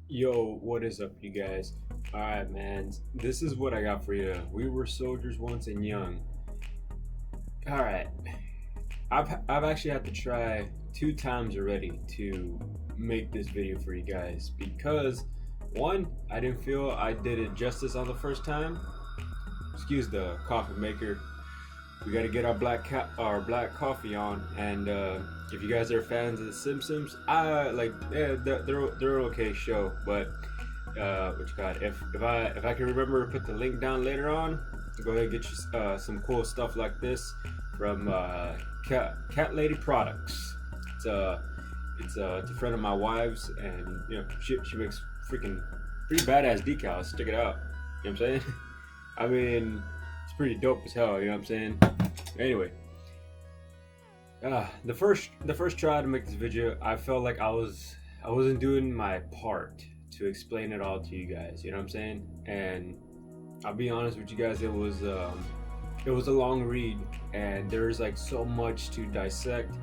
Yo, what is up, you guys? Alright, man, this is what I got for you. We were soldiers once and young. Alright, I've actually had to try 2 times already to make this video for you guys because one, I didn't feel I did it justice on the first time. Excuse the coffee maker. We gotta get our black coffee on, and if you guys are fans of The Simpsons, I like they're okay show, but what you got? If I can remember, put the link down later on. Go ahead and get you some cool stuff like this from Cat Lady Products. It's a friend of my wife's, and she makes freaking pretty badass decals. Check it out. You know what I'm saying? I mean, it's pretty dope as hell. You know what I'm saying? Anyway, the first try to make this video, I felt like I wasn't doing my part to explain it all to you guys. You know what I'm saying? And I'll be honest with you guys, it was a long read, and there's like so much to dissect.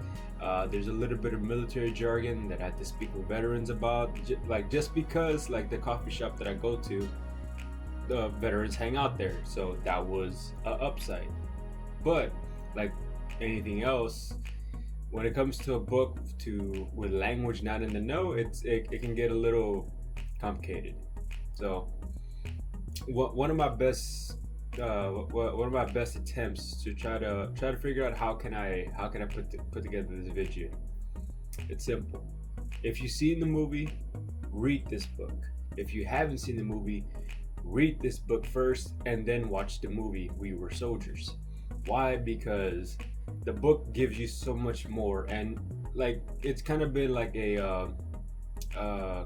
There's a little bit of military jargon that I had to speak with veterans about, just because like the coffee shop that I go to, the veterans hang out there, so that was a upside. But like anything else, when it comes to a book with language not in the know, it can get a little complicated. So one of my best one of my best attempts to try to figure out how can I put together this video. It's simple. If you've seen the movie, read this book. If you haven't seen the movie, read this book first and then watch the movie We Were Soldiers. Why? Because the book gives you so much more, and like it's kind of been like a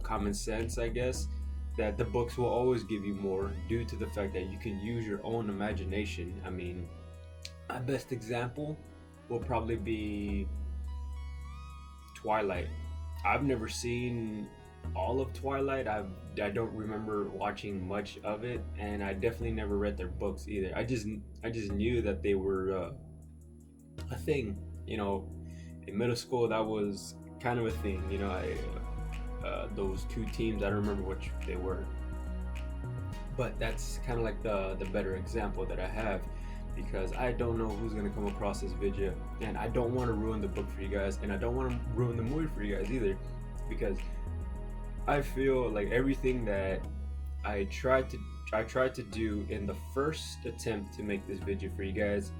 common sense, I guess, that the books will always give you more due to the fact that you can use your own imagination. I mean, my best example will probably be Twilight. I've never seen all of Twilight. I don't remember watching much of it, and I definitely never read their books either. I just knew that they were a thing. You know, in middle school that was kind of a thing. Those two teams. I don't remember which they were, but that's kind of like the better example that I have, because I don't know who's gonna come across this video, and I don't want to ruin the book for you guys, and I don't want to ruin the movie for you guys either, because I feel like everything that I tried to do in the first attempt to make this video for you guys,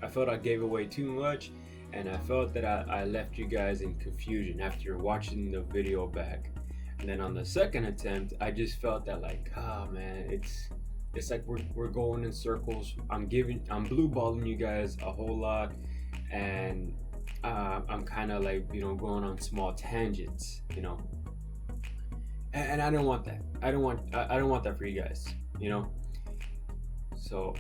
I felt I gave away too much, and I felt that I left you guys in confusion after watching the video back. And then on the second attempt, I just felt that like, oh man, it's like we're going in circles. I'm blue balling you guys a whole lot, and I'm kind of like going on small tangents, and I don't want that. I don't want that for you guys, So,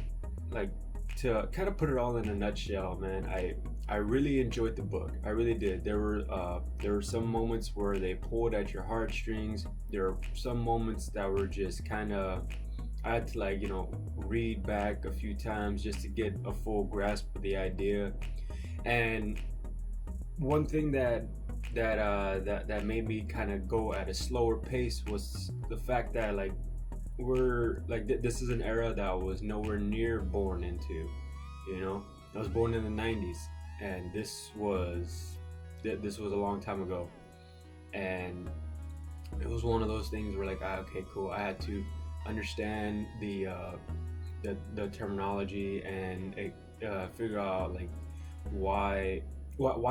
like, to kind of put it all in a nutshell, man, I really enjoyed the book. I really did. There were some moments where they pulled at your heartstrings. There were some moments that were just kind of, I had to read back a few times just to get a full grasp of the idea. And one thing that made me kind of go at a slower pace was the fact that this is an era that I was nowhere near born into. I was born in the 90s, and this was a long time ago, and it was one of those things where okay, cool, I had to understand the terminology and figure out why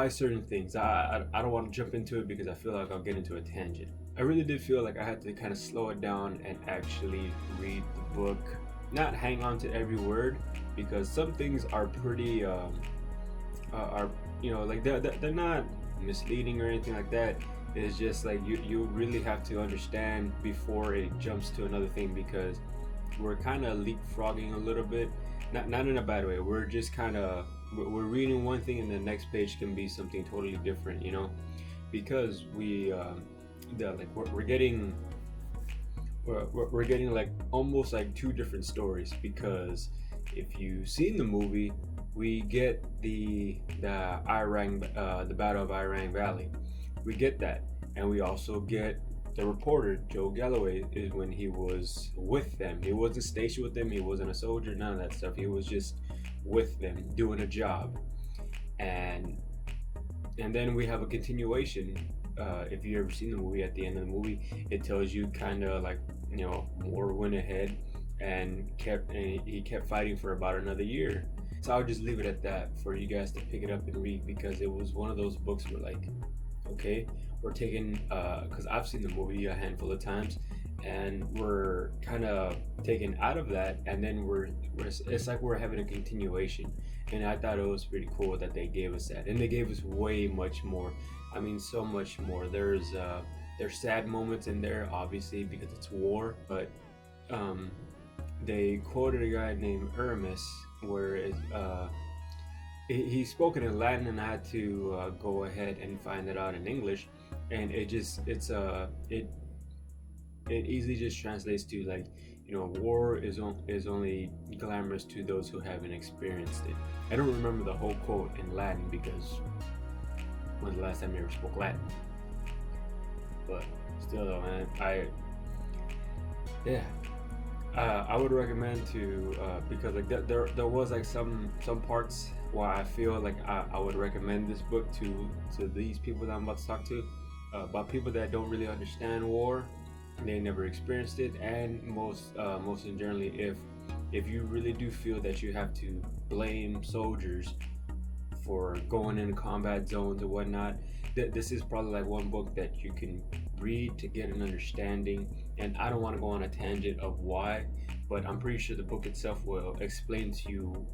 certain things. I don't want to jump into it because I feel like I'll get into a tangent. I really did feel like I had to kind of slow it down and actually read the book, not hang on to every word, because some things are pretty they're not misleading or anything like that. It's just like you really have to understand before it jumps to another thing, because we're kind of leapfrogging a little bit, not in a bad way. We're just we're reading one thing and the next page can be something totally different, because we're getting like almost like two different stories. Because if you've seen the movie, we get the Battle of Irang Valley. We get that, and we also get the reporter Joe Galloway is when he was with them. He wasn't stationed with them. He wasn't a soldier. None of that stuff. He was just with them doing a job. And then we have a continuation. If you ever seen the movie, at the end of the movie, it tells you kind of like, Moore went ahead and he kept fighting for about another year. So I'll just leave it at that for you guys to pick it up and read, because it was one of those books where, like, okay, we're taking, because I've seen the movie a handful of times, and we're kind of taken out of that, and then it's like we're having a continuation. And I thought it was pretty cool that they gave us that, and they gave us way much more. I mean, so much more. There's sad moments in there, obviously, because it's war, but they quoted a guy named Hermes, where he's spoken in Latin, and I had to go ahead and find it out in English, and it easily just translates to, like, war is only glamorous to those who haven't experienced it. I don't remember the whole quote in Latin, because when's the last time you ever spoke Latin? But still though, man, I would recommend to because like there was like some parts where I feel like I would recommend this book to these people that I'm about to talk to, about people that don't really understand war. They never experienced it, and most generally, if you really do feel that you have to blame soldiers for going in combat zones or whatnot, this is probably like one book that you can read to get an understanding. And I don't want to go on a tangent of why, but I'm pretty sure the book itself will explain to you,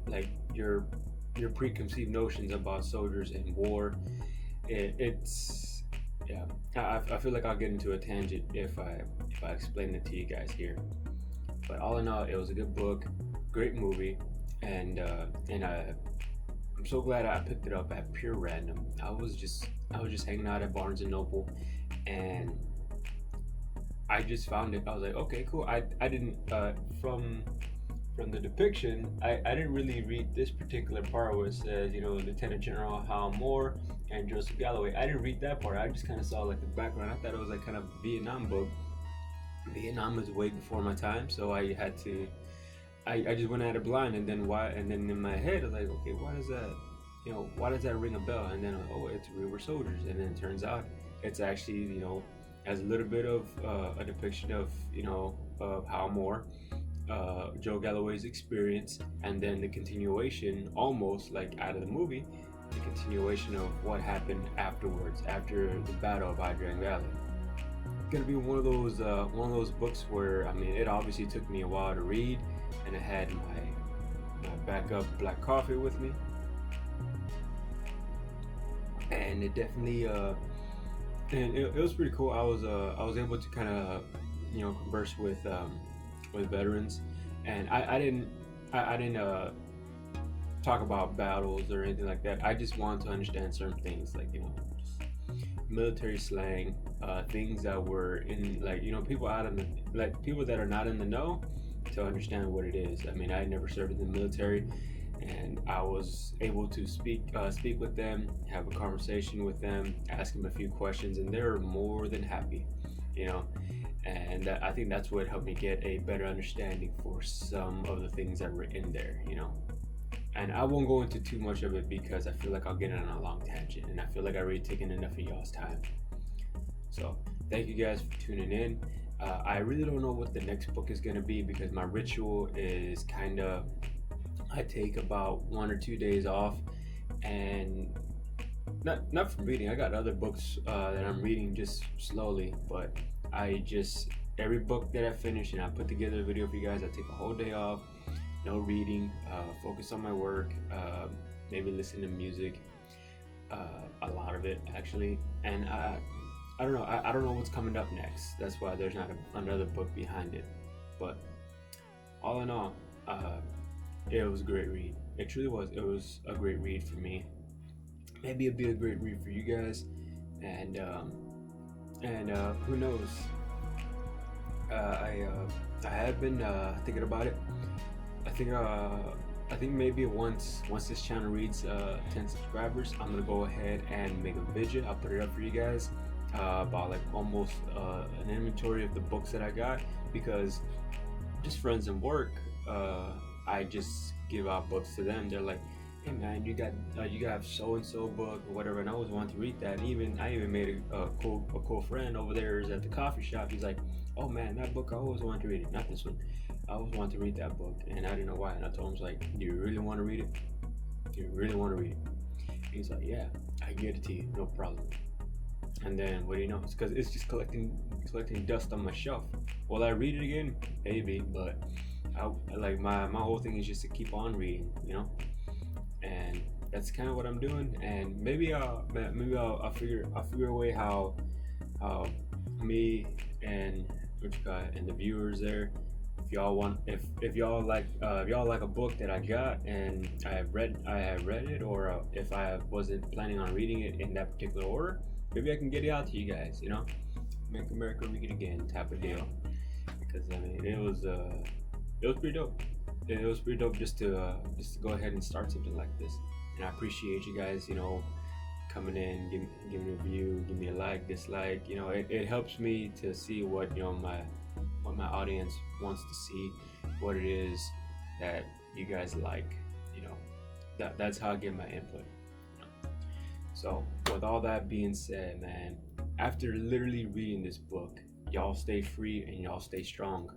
like your preconceived notions about soldiers and war. I feel like I'll get into a tangent if I explain it to you guys here. But all in all, it was a good book, great movie, and I'm so glad I picked it up at pure random. I was just hanging out at Barnes and Noble, and I just found it. I was like, okay, cool. I didn't from the depiction, I didn't really read this particular part where it says, Lieutenant General Hal Moore and Joseph Galloway. I didn't read that part. I just kind of saw like the background. I thought it was like kind of Vietnam book. Vietnam was way before my time, so I had to. I just went at it blind, and then in my head I was like, okay, why does that ring a bell? And then it's we were soldiers, and then it turns out it's actually has a little bit of a depiction of of Hal Moore, Joe Galloway's experience, and then the continuation, almost like out of the movie, the continuation of what happened afterwards, after the Battle of Hydrang Valley. It's gonna be one of those books where, I mean, it obviously took me a while to read, and I had my backup black coffee with me, and it definitely and it was pretty cool. I was able to kind of converse with veterans, and I didn't talk about battles or anything like that. I just wanted to understand certain things, like just military slang, things that were in, like, people out in people that are not in the know, to understand what it is. I mean, I had never served in the military, and I was able to speak with them, have a conversation with them, ask them a few questions, and they were more than happy, and I think that's what helped me get a better understanding for some of the things that were in there, And I won't go into too much of it, because I feel like I'll get on a long tangent, and I feel like I've already taken enough of y'all's time. So thank you guys for tuning in. I really don't know what the next book is going to be, because my ritual is I take about 1 or 2 days off, and not from reading. I got other books that I'm reading just slowly, but every book that I finish and I put together a video for you guys, I take a whole day off, no reading, focus on my work, maybe listen to music, a lot of it actually, and I don't know. I don't know what's coming up next. That's why there's not another book behind it. But all in all, it was a great read. It truly was. It was a great read for me. Maybe it'll be a great read for you guys. And who knows? I have been thinking about it. I think I think maybe once this channel reads 10 subscribers, I'm gonna go ahead and make a video. I'll put it up for you guys about like almost an inventory of the books that I got, because just friends and work, I just give out books to them. They're like, hey man, you got so and so book or whatever, and I always wanted to read that. And I even made a cool friend over there is at the coffee shop. He's like, oh man, that book I always wanted to read it, not this one. I always wanted to read that book, and I didn't know why. And I told him, like, do you really want to read it? Do you really want to read it? And he's like, yeah, I can get it to you, no problem. And then what do you know? It's because it's just collecting dust on my shelf. Will I read it again? Maybe, but I like my whole thing is just to keep on reading, you know. And that's kind of what I'm doing. And maybe I'll figure a way how me and and the viewers there, if y'all want, if y'all like a book that I got and I have read it, or if I wasn't planning on reading it in that particular order, maybe I can get it out to you guys, you know, make America read again type of deal. Because I mean, it was pretty dope. It was pretty dope just to go ahead and start something like this. And I appreciate you guys, you know, coming in, giving me a view, give me a like, dislike. You know, it helps me to see what, you know, what my audience wants to see, what it is that you guys like. You know, that's how I get my input. You know? So with all that being said, man, after literally reading this book, y'all stay free and y'all stay strong.